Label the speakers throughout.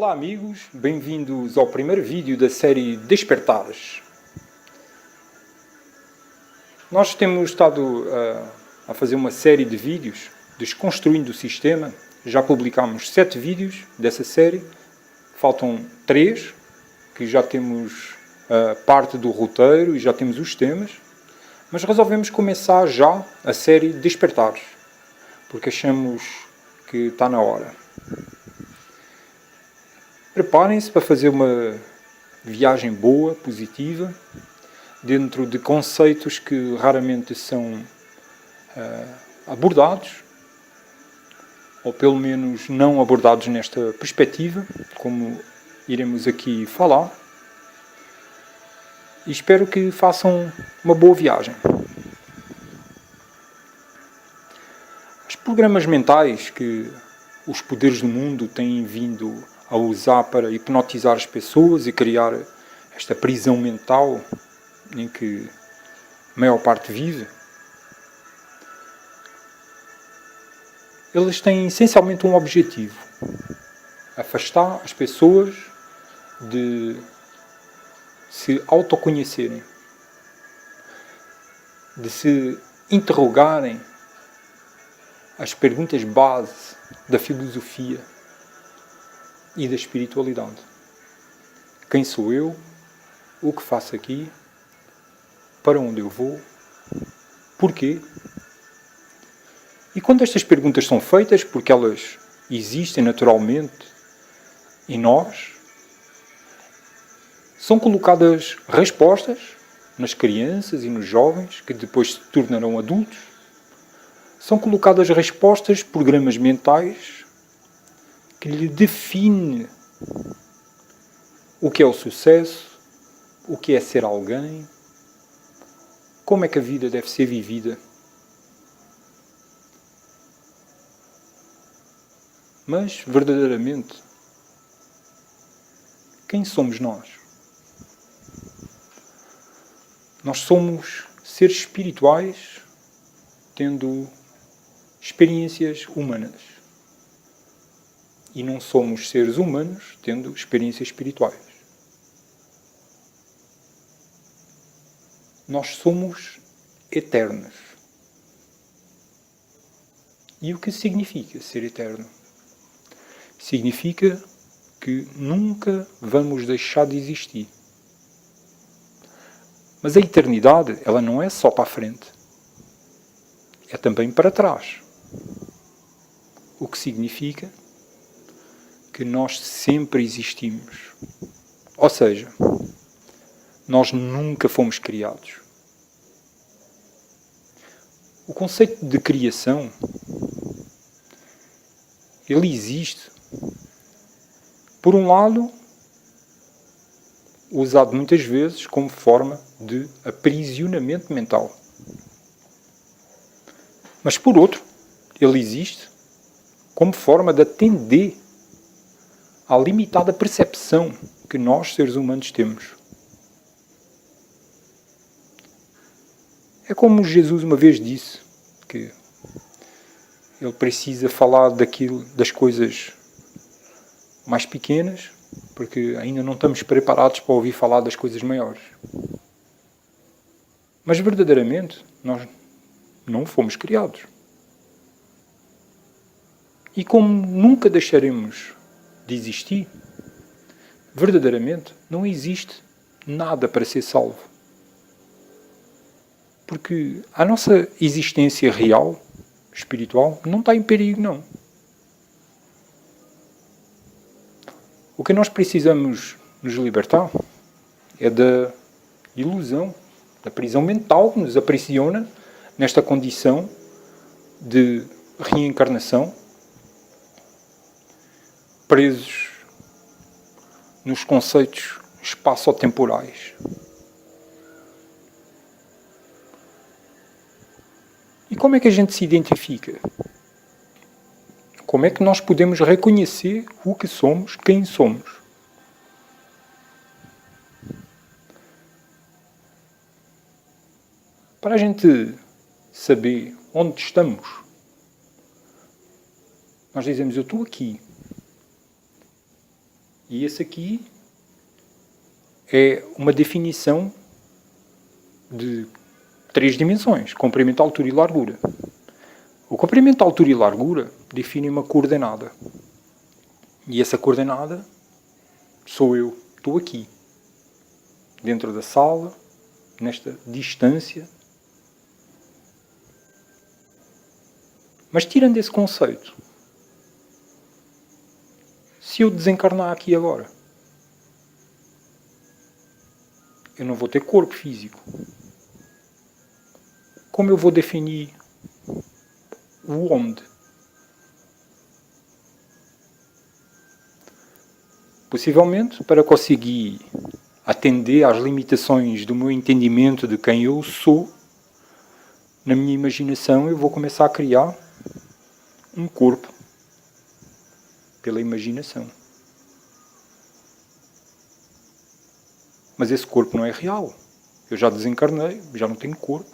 Speaker 1: Olá amigos, bem-vindos ao primeiro vídeo da série Despertares. Nós temos estado a fazer uma série de vídeos desconstruindo o sistema. Já publicámos 7 vídeos dessa série, faltam 3, que já temos parte do roteiro e já temos os temas, mas resolvemos começar já a série Despertares, porque achamos que está na hora. Preparem-se para fazer uma viagem boa, positiva, dentro de conceitos que raramente são abordados, ou pelo menos não abordados nesta perspectiva, como iremos aqui falar. E espero que façam uma boa viagem. Os programas mentais que os poderes do mundo têm vindo a usar para hipnotizar as pessoas e criar esta prisão mental em que a maior parte vive, eles têm essencialmente um objetivo: afastar as pessoas de se autoconhecerem, de se interrogarem as perguntas base da filosofia e da espiritualidade. Quem sou eu? O que faço aqui? Para onde eu vou? Porquê? E quando estas perguntas são feitas, porque elas existem naturalmente em nós, são colocadas respostas nas crianças e nos jovens, que depois se tornarão adultos. São colocadas respostas, programas mentais, que lhe define o que é o sucesso, o que é ser alguém, como é que a vida deve ser vivida. Mas, verdadeiramente, quem somos nós? Nós somos seres espirituais tendo experiências humanas. E não somos seres humanos tendo experiências espirituais. Nós somos eternos. E o que significa ser eterno? Significa que nunca vamos deixar de existir. Mas a eternidade, ela não é só para a frente. É também para trás. O que significa que nós sempre existimos. Ou seja, nós nunca fomos criados. O conceito de criação, ele existe, por um lado, usado muitas vezes como forma de aprisionamento mental. Mas por outro, ele existe como forma de atender à limitada percepção que nós, seres humanos, temos. É como Jesus uma vez disse, que ele precisa falar das coisas mais pequenas, porque ainda não estamos preparados para ouvir falar das coisas maiores. Mas verdadeiramente, nós não fomos criados. E como nunca deixaremos de existir, verdadeiramente não existe nada para ser salvo. Porque a nossa existência real, espiritual, não está em perigo, não. O que nós precisamos nos libertar é da ilusão, da prisão mental que nos aprisiona nesta condição de reencarnação, presos nos conceitos espaço-temporais. E como é que a gente se identifica? Como é que nós podemos reconhecer o que somos, quem somos? Para a gente saber onde estamos, nós dizemos: eu estou aqui. E esse aqui é uma definição de 3 dimensões, comprimento, altura e largura. O comprimento, altura e largura define uma coordenada. E essa coordenada sou eu. Estou aqui, dentro da sala, nesta distância. Mas tirando esse conceito, se eu desencarnar aqui agora, eu não vou ter corpo físico. Como eu vou definir o onde? Possivelmente, para conseguir atender às limitações do meu entendimento de quem eu sou, na minha imaginação eu vou começar a criar um corpo pela imaginação. Mas esse corpo não é real. Eu já desencarnei, já não tenho corpo.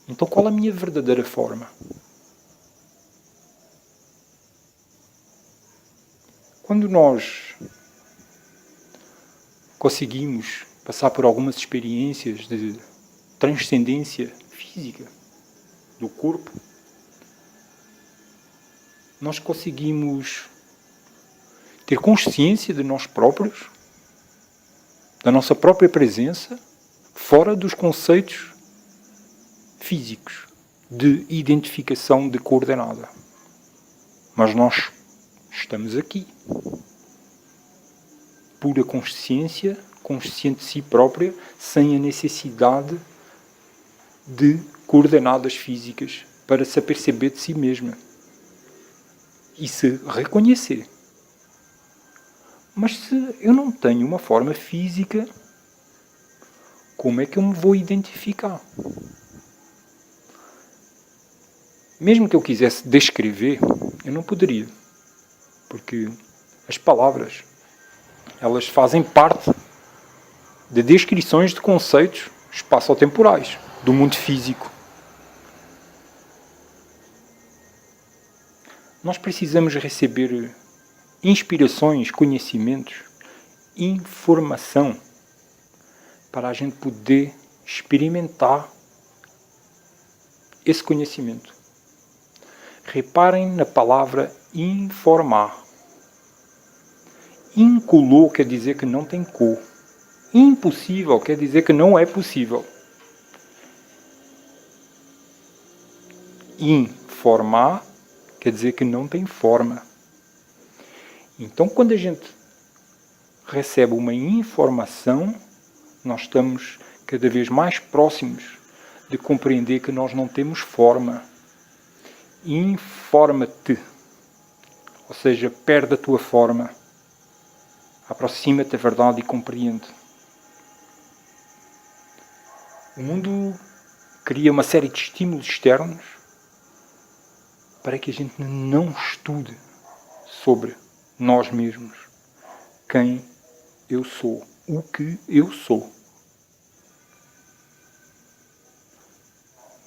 Speaker 1: Então qual a minha verdadeira forma? Quando nós conseguimos passar por algumas experiências de transcendência física do corpo, nós conseguimos ter consciência de nós próprios, da nossa própria presença, fora dos conceitos físicos de identificação de coordenada. Mas nós estamos aqui. Pura consciência, consciente de si própria, sem a necessidade de coordenadas físicas para se aperceber de si mesma e se reconhecer. Mas se eu não tenho uma forma física, como é que eu me vou identificar? Mesmo que eu quisesse descrever, eu não poderia. Porque as palavras, elas fazem parte de descrições de conceitos espaço-temporais do mundo físico. Nós precisamos receber inspirações, conhecimentos, informação para a gente poder experimentar esse conhecimento. Reparem na palavra informar. Incolor quer dizer que não tem cor. Impossível quer dizer que não é possível. Informar quer dizer que não tem forma. Então, quando a gente recebe uma informação, nós estamos cada vez mais próximos de compreender que nós não temos forma. Informa-te. Ou seja, perde a tua forma. Aproxima-te da verdade e compreende. O mundo cria uma série de estímulos externos para que a gente não estude sobre nós mesmos. Quem eu sou. O que eu sou.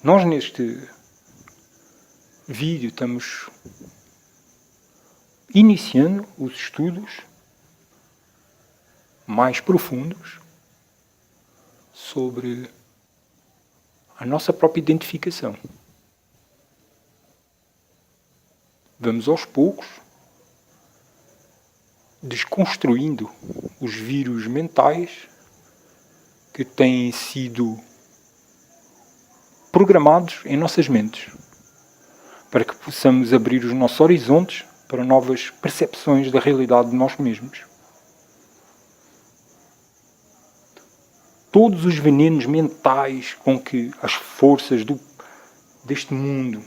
Speaker 1: Nós neste vídeo estamos iniciando os estudos mais profundos sobre a nossa própria identificação. Vamos aos poucos desconstruindo os vírus mentais que têm sido programados em nossas mentes, para que possamos abrir os nossos horizontes para novas percepções da realidade de nós mesmos. Todos os venenos mentais com que as forças deste mundo,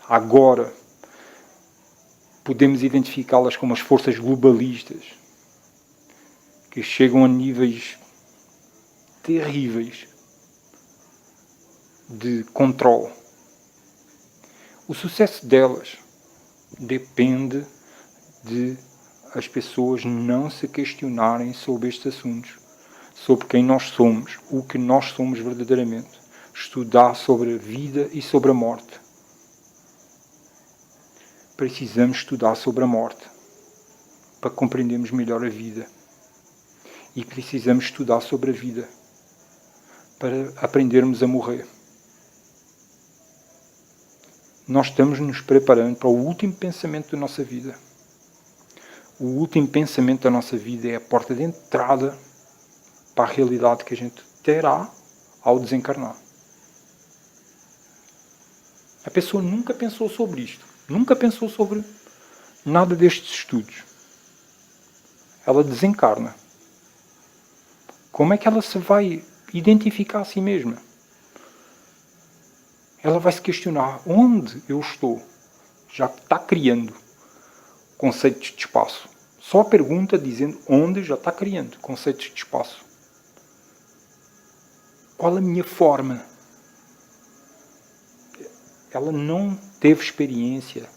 Speaker 1: agora, podemos identificá-las como as forças globalistas, que chegam a níveis terríveis de controle. O sucesso delas depende de as pessoas não se questionarem sobre estes assuntos, sobre quem nós somos, o que nós somos verdadeiramente. Estudar sobre a vida e sobre a morte. Precisamos estudar sobre a morte. para compreendermos melhor a vida. E precisamos estudar sobre a vida para aprendermos a morrer. Nós estamos nos preparando para o último pensamento da nossa vida. O último pensamento da nossa vida é a porta de entrada para a realidade que a gente terá ao desencarnar. A pessoa nunca pensou sobre isto. Nunca pensou sobre nada destes estudos. Ela desencarna. Como é que ela se vai identificar a si mesma? Ela vai se questionar onde eu estou. Já está criando conceitos de espaço. Só a pergunta dizendo onde já está criando conceitos de espaço. Qual a minha forma? Ela não teve experiência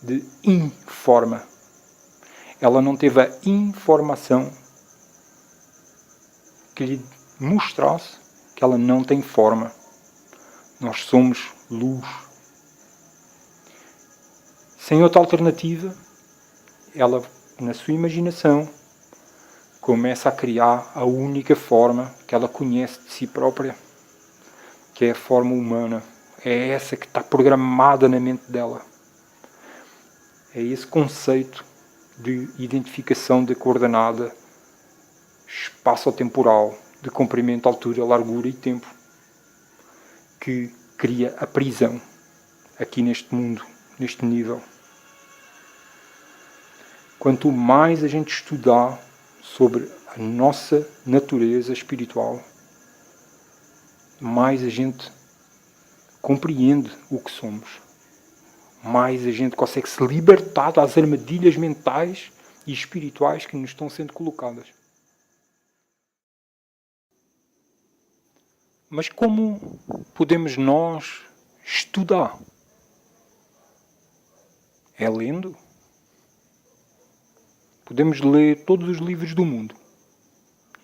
Speaker 1: de informa. Ela não teve a informação que lhe mostrasse que ela não tem forma. Nós somos luz. Sem outra alternativa, ela, na sua imaginação, começa a criar a única forma que ela conhece de si própria, que é a forma humana. É essa que está programada na mente dela. É esse conceito de identificação de coordenada espaço-temporal, de comprimento, altura, largura e tempo, que cria a prisão aqui neste mundo, neste nível. Quanto mais a gente estudar sobre a nossa natureza espiritual, mais a gente compreende o que somos. Mais a gente consegue se libertar das armadilhas mentais e espirituais que nos estão sendo colocadas. Mas como podemos nós estudar? É lendo? Podemos ler todos os livros do mundo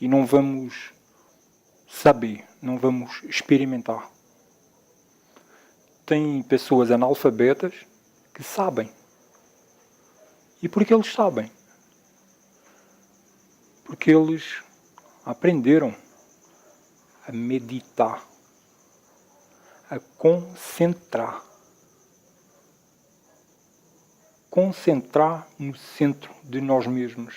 Speaker 1: e não vamos saber, não vamos experimentar. Tem pessoas analfabetas que sabem. E por que eles sabem? Porque eles aprenderam a meditar, a concentrar. Concentrar no centro de nós mesmos,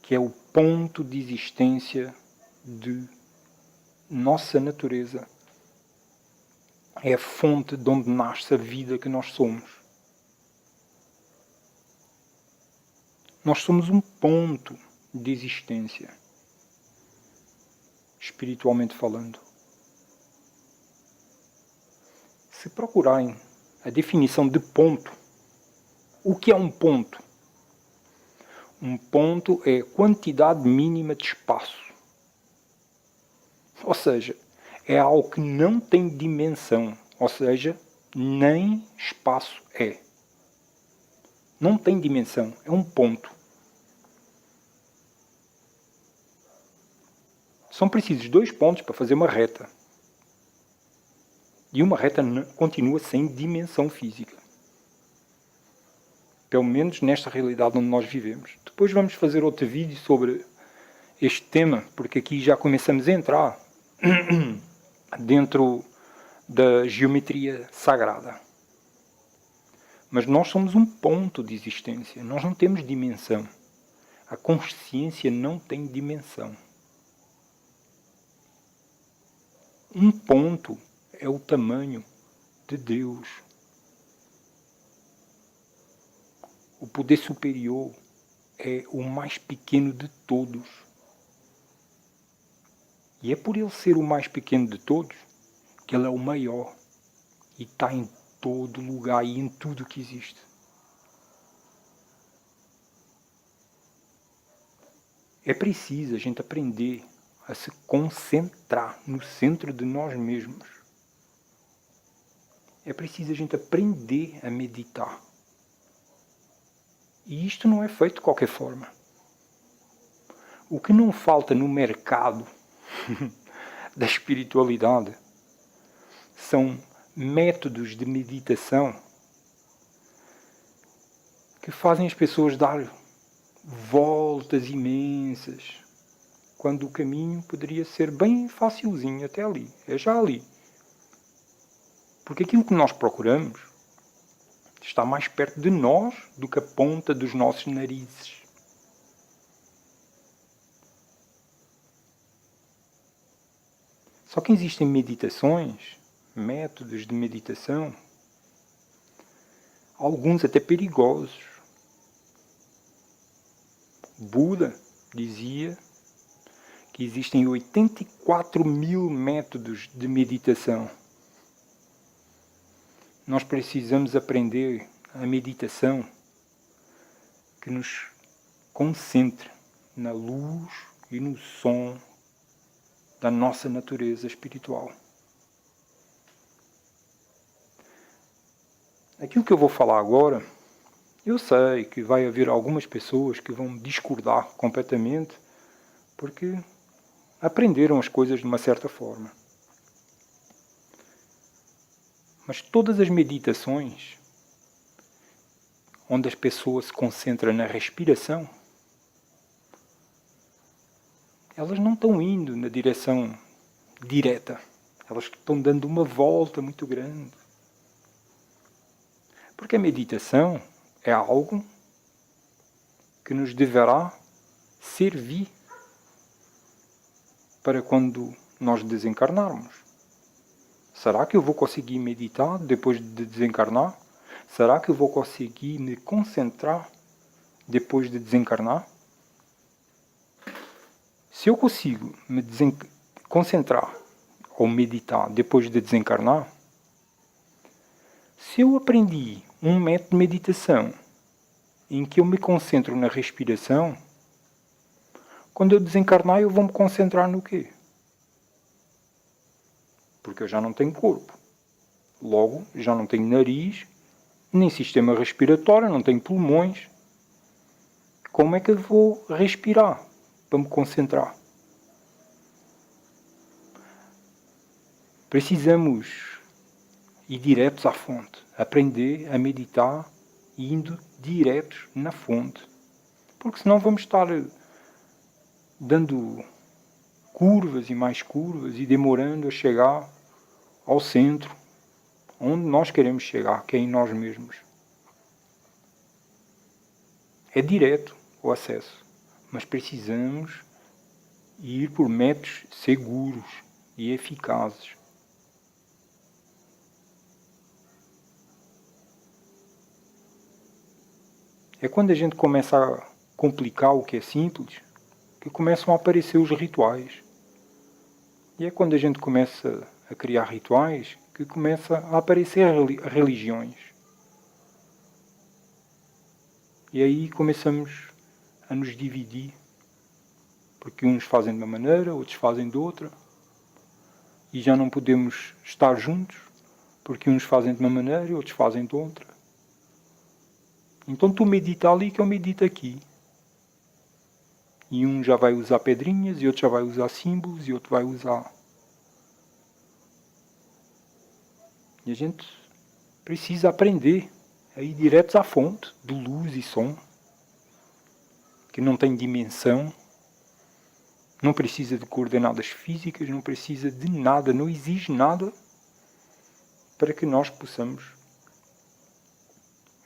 Speaker 1: que é o ponto de existência de nossa natureza. É a fonte de onde nasce a vida que nós somos. Nós somos um ponto de existência, espiritualmente falando. Se procurarem a definição de ponto, o que é um ponto? Um ponto é a quantidade mínima de espaço. Ou seja, é algo que não tem dimensão. Ou seja, nem espaço é. Não tem dimensão, é um ponto. São precisos 2 pontos para fazer uma reta. E uma reta continua sem dimensão física. Pelo menos nesta realidade onde nós vivemos. Depois vamos fazer outro vídeo sobre este tema, porque aqui já começamos a entrar dentro da geometria sagrada. Mas nós somos um ponto de existência, nós não temos dimensão. A consciência não tem dimensão. Um ponto é o tamanho de Deus. O poder superior é o mais pequeno de todos. E é por ele ser o mais pequeno de todos que ele é o maior. E está em todo lugar e em tudo que existe. É preciso a gente aprender a se concentrar no centro de nós mesmos. É preciso a gente aprender a meditar. E isto não é feito de qualquer forma. O que não falta no mercado da espiritualidade são métodos de meditação que fazem as pessoas dar voltas imensas, quando o caminho poderia ser bem facilzinho até ali, é já ali. Porque aquilo que nós procuramos está mais perto de nós do que a ponta dos nossos narizes. Só que existem meditações, métodos de meditação, alguns até perigosos. Buda dizia que existem 84 mil métodos de meditação. Nós precisamos aprender a meditação que nos concentre na luz e no som da nossa natureza espiritual. Aquilo que eu vou falar agora, eu sei que vai haver algumas pessoas que vão discordar completamente porque aprenderam as coisas de uma certa forma. Mas todas as meditações onde as pessoas se concentram na respiração, elas não estão indo na direção direta. Elas estão dando uma volta muito grande. Porque a meditação é algo que nos deverá servir para quando nós desencarnarmos. Será que eu vou conseguir meditar depois de desencarnar? Será que eu vou conseguir me concentrar depois de desencarnar? Se eu consigo me concentrar ou meditar depois de desencarnar, se eu aprendi um método de meditação em que eu me concentro na respiração, quando eu desencarnar eu vou me concentrar no quê? Porque eu já não tenho corpo. Logo, já não tenho nariz, nem sistema respiratório, não tenho pulmões. Como é que eu vou respirar para me concentrar? Precisamos ir diretos à fonte, aprender a meditar indo diretos na fonte. Porque senão vamos estar dando curvas e mais curvas e demorando a chegar ao centro, onde nós queremos chegar, que é em nós mesmos. É direto o acesso, mas precisamos ir por métodos seguros e eficazes. É quando a gente começa a complicar o que é simples, que começam a aparecer os rituais. E é quando a gente começa a criar rituais, que começa a aparecer religiões. E aí começamos a nos dividir, porque uns fazem de uma maneira, outros fazem de outra, e já não podemos estar juntos, porque uns fazem de uma maneira e outros fazem de outra. Então tu medita ali que eu medito aqui. E um já vai usar pedrinhas, e outro já vai usar símbolos, e outro vai usar. E a gente precisa aprender a ir diretos à fonte de luz e som, que não tem dimensão, não precisa de coordenadas físicas, não precisa de nada, não exige nada para que nós possamos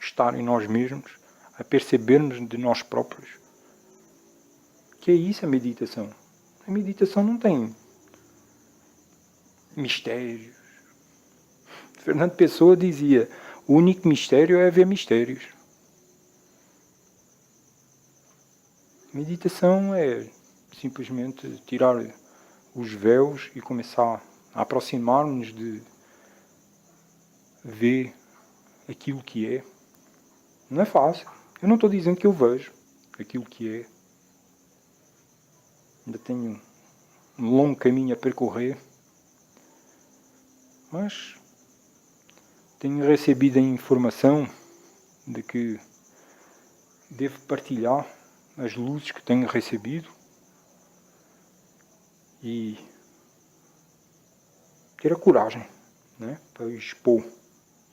Speaker 1: estar em nós mesmos, a percebermos de nós próprios. Que é isso a meditação. A meditação não tem mistérios. Fernando Pessoa dizia, o único mistério é ver mistérios. Meditação é simplesmente tirar os véus e começar a aproximar-nos de ver aquilo que é. Não é fácil. Eu não estou dizendo que eu vejo aquilo que é. Ainda tenho um longo caminho a percorrer. Mas tenho recebido a informação de que devo partilhar as luzes que tenho recebido e ter a coragem, né, para expor.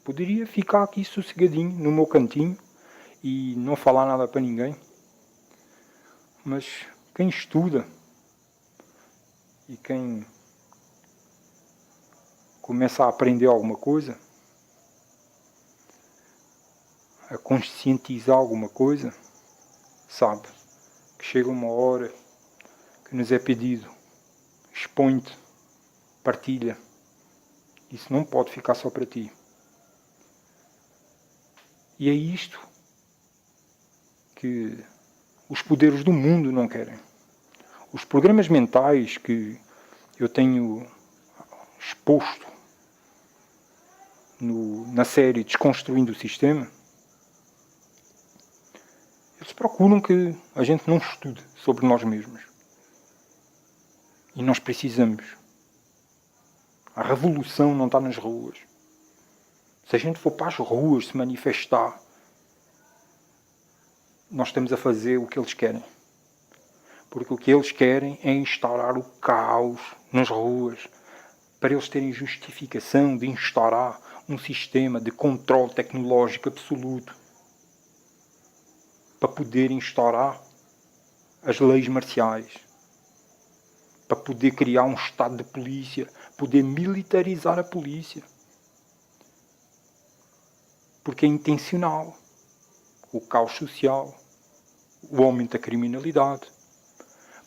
Speaker 1: Poderia ficar aqui sossegadinho no meu cantinho e não falar nada para ninguém. Mas quem estuda e quem começa a aprender alguma coisa, a conscientizar alguma coisa, sabe que chega uma hora que nos é pedido: expõe-te, partilha. Isso não pode ficar só para ti. E é isto que os poderes do mundo não querem. Os programas mentais que eu tenho exposto na série Desconstruindo o Sistema, eles procuram que a gente não estude sobre nós mesmos. E nós precisamos. A revolução não está nas ruas. Se a gente for para as ruas se manifestar, nós estamos a fazer o que eles querem. Porque o que eles querem é instaurar o caos nas ruas, para eles terem justificação de instaurar um sistema de controle tecnológico absoluto, para poder instaurar as leis marciais, para poder criar um estado de polícia, poder militarizar a polícia. Porque é intencional. O caos social, o aumento da criminalidade,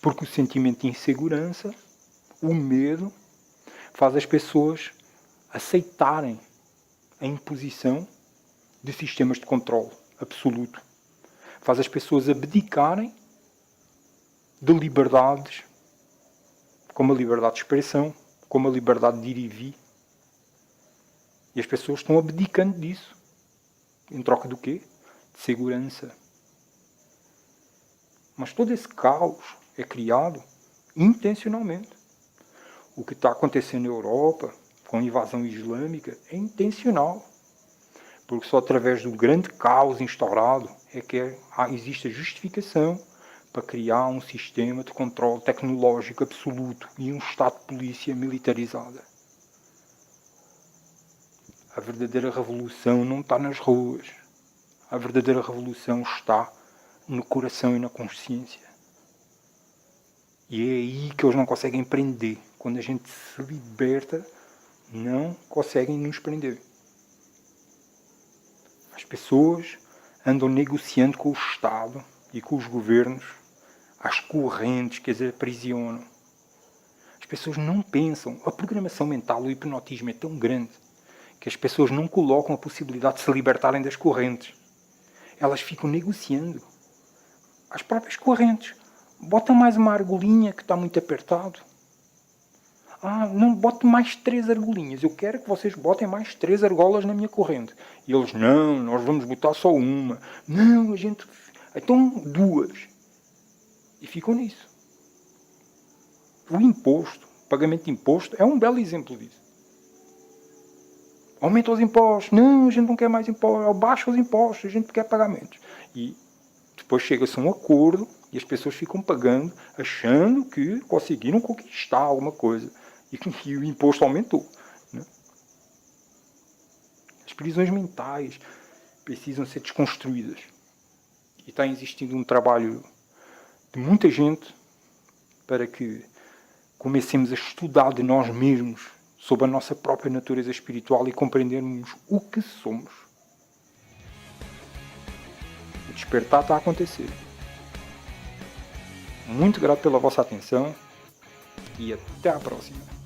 Speaker 1: porque o sentimento de insegurança, o medo, faz as pessoas aceitarem a imposição de sistemas de controle absoluto. Faz as pessoas abdicarem de liberdades, como a liberdade de expressão, como a liberdade de ir e vir. E as pessoas estão abdicando disso. Em troca do quê? De segurança. Mas todo esse caos é criado intencionalmente. O que está acontecendo na Europa, com a invasão islâmica, é intencional. Porque só através do grande caos instaurado é que existe a justificação para criar um sistema de controle tecnológico absoluto e um Estado de polícia militarizada. A verdadeira revolução não está nas ruas. A verdadeira revolução está no coração e na consciência. E é aí que eles não conseguem prender. Quando a gente se liberta, não conseguem nos prender. As pessoas andam negociando com o Estado e com os governos às correntes que as aprisionam. As pessoas não pensam. A programação mental, o hipnotismo é tão grande que as pessoas não colocam a possibilidade de se libertarem das correntes. Elas ficam negociando as próprias correntes. Bota mais uma argolinha que está muito apertado. Não, bote mais 3 argolinhas. Eu quero que vocês botem mais 3 argolas na minha corrente. E eles, não, nós vamos botar só uma. Não, a gente... Então 2. E ficam nisso. O imposto, o pagamento de imposto, é um belo exemplo disso. Aumenta os impostos. Não, a gente não quer mais impostos. Baixa os impostos, a gente quer pagamentos. E depois chega-se a um acordo e as pessoas ficam pagando, achando que conseguiram conquistar alguma coisa. E o imposto aumentou. Né? As prisões mentais precisam ser desconstruídas. E está existindo um trabalho de muita gente para que comecemos a estudar de nós mesmos sobre a nossa própria natureza espiritual e compreendermos o que somos. O despertar está a acontecer. Muito grato pela vossa atenção e até à próxima.